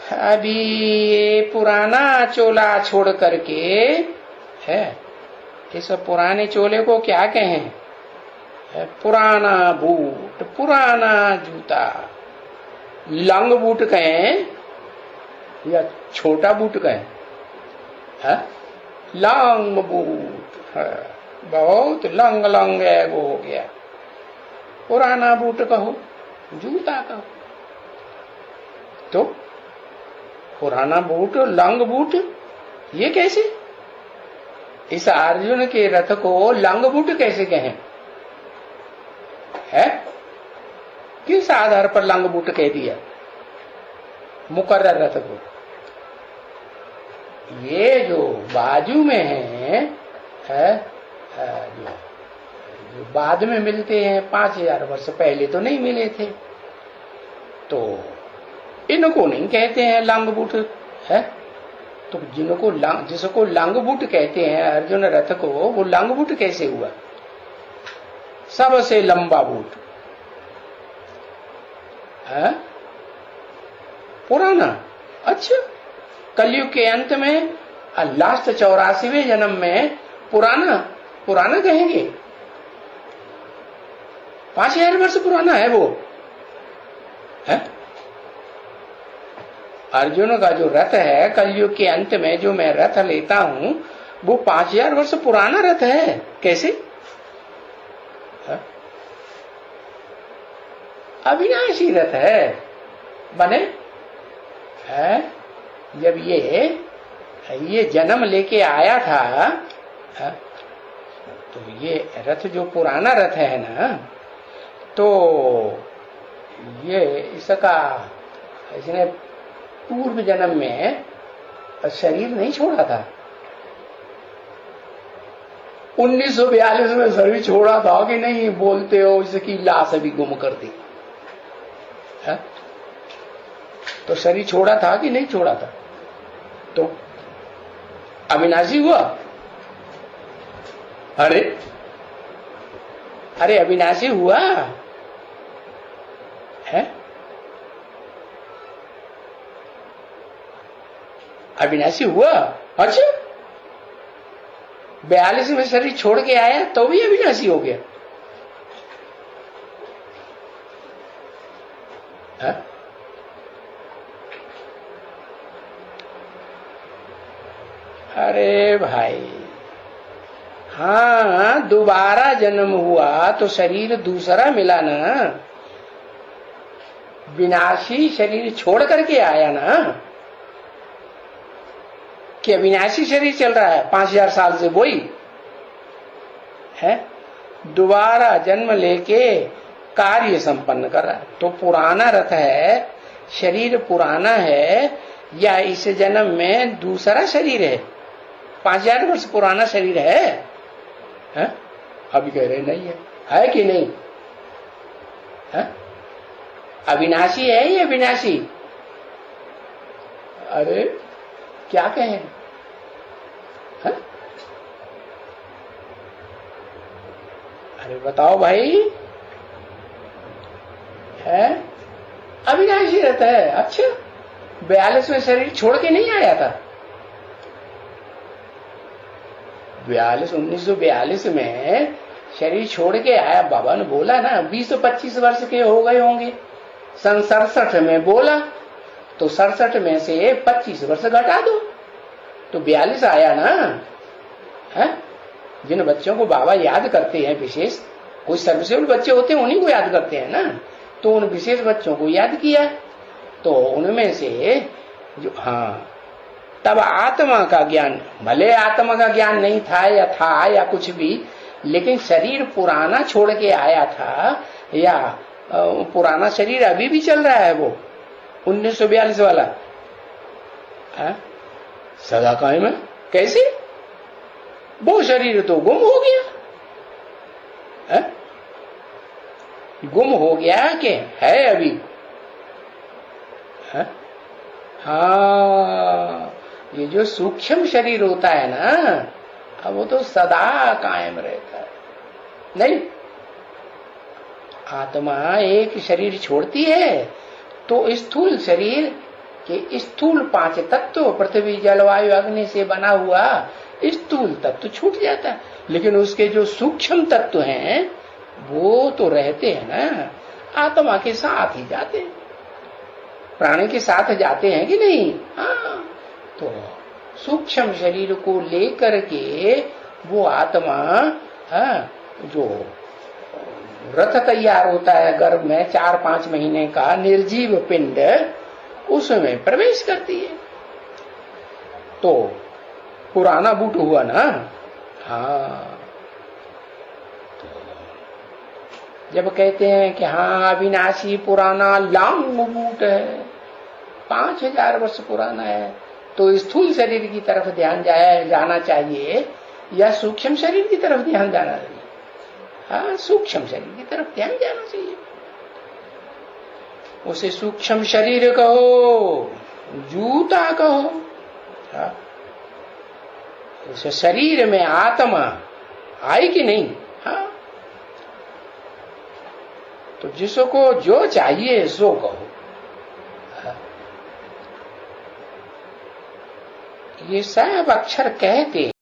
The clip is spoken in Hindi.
अभी ये पुराना चोला छोड़ करके है, इस पुराने चोले को क्या कहें? पुराना बूट, पुराना जूता, लंग बूट कहें या छोटा बूट कहें? लंग बूट है, बहुत लंग लंग एगो हो गया। पुराना बूट कहो, जूता कहो। तो पुराना बूट, लंग बूट, ये कैसे? इस अर्जुन के रथ को लंग बूट कैसे कहें? है किस आधार पर लंग बूट कह दिया मुकर्रर रथ को? ये जो बाजू में है जो बाद में मिलते हैं, 5000 वर्ष पहले तो नहीं मिले थे, तो इनको नहीं कहते हैं लंग बूट है। तो जिसको लंग बूट कहते हैं अर्जुन रथ को, वो लंग बूट कैसे हुआ? सबसे लंबा बूट है, पुराना। अच्छा, कलयुग के अंत में लास्ट 84वें जन्म में पुराना कहेंगे? 5000 वर्ष पुराना है वो है। अर्जुन का जो रथ है कलयुग के अंत में जो मैं रथ लेता हूं, वो 5000 वर्ष पुराना रथ है। कैसे? अविनाशी रथ है बने है। जब ये जन्म लेके आया था, तो ये रथ जो पुराना रथ है ना, तो ये इसने पूर्व जन्म में शरीर नहीं छोड़ा था। 1942 में शरीर छोड़ा था कि नहीं? बोलते हो इसकी लाश अभी गुम कर दी है? तो शरीर छोड़ा था कि नहीं छोड़ा था? तो अविनाशी हुआ। अरे अविनाशी हुआ है। अविनाशी हुआ। अच्छा, 42 में शरीर छोड़ के आया तो भी अविनाशी हो गया है? अरे भाई, हाँ, दोबारा जन्म हुआ तो शरीर दूसरा मिला ना, विनाशी शरीर छोड़ करके आया ना, कि अविनाशी शरीर चल रहा है 5000 साल से, वही है। दोबारा जन्म लेके कार्य संपन्न कर रहा है। तो पुराना रथ है, शरीर पुराना है, या इस जन्म में दूसरा शरीर है? 5000 वर्ष पुराना शरीर है? अभी कह रहे नहीं है कि नहीं है? अविनाशी है या विनाशी? अरे क्या कहें? अरे बताओ भाई, है अविनाशी रहता है। अच्छा, 42 में शरीर छोड़ के नहीं आया था? 1942 में शरीर छोड़ के आया। बाबा ने बोला ना 20-25 वर्ष के हो गए होंगे। सन 67 में बोला, तो 67 में से 25 वर्ष घटा दो तो 42 आया ना है? जिन बच्चों को बाबा याद करते हैं, विशेष कोई सर्विसेबल बच्चे होते हैं उन्हीं को याद करते हैं ना, तो उन विशेष बच्चों को याद किया, तो उनमें से जो तब आत्मा का ज्ञान, भले आत्मा का ज्ञान नहीं था या कुछ भी, लेकिन शरीर पुराना छोड़ के आया था, या पुराना शरीर अभी भी चल रहा है वो 1942 वाला सदा कायम है। कैसे? वो शरीर तो गुम हो गया है? गुम हो गया कि है अभी है? हाँ, ये जो सूक्ष्म शरीर होता है ना, अब वो तो सदा कायम रहता है। नहीं, आत्मा एक शरीर छोड़ती है तो स्थूल शरीर कि स्थूल 5 तत्व पृथ्वी जलवायु अग्नि से बना हुआ स्थूल तत्व छूट जाता है, लेकिन उसके जो सूक्ष्म तत्व हैं वो तो रहते हैं ना, आत्मा के साथ ही जाते हैं, प्राणी के साथ जाते हैं कि नहीं। हाँ, तो सूक्ष्म शरीर को लेकर के वो आत्मा, हाँ, जो रथ तैयार होता है गर्भ में 4-5 महीने का निर्जीव पिंड, उसमें प्रवेश करती है। तो पुराना बूट हुआ ना। हाँ, तो जब कहते हैं कि हाँ अविनाशी पुराना लांग बूट है, 5000 वर्ष पुराना है, तो स्थूल शरीर की तरफ ध्यान जाना चाहिए या सूक्ष्म शरीर की तरफ ध्यान जाना चाहिए? हाँ, सूक्ष्म शरीर की तरफ ध्यान जाना चाहिए। उसे सूक्ष्म शरीर कहो, जूता कहो। हाँ, उस शरीर में आत्मा आई कि नहीं। हाँ, तो जिसको जो चाहिए सो कहो। हाँ, ये सब अक्षर कहते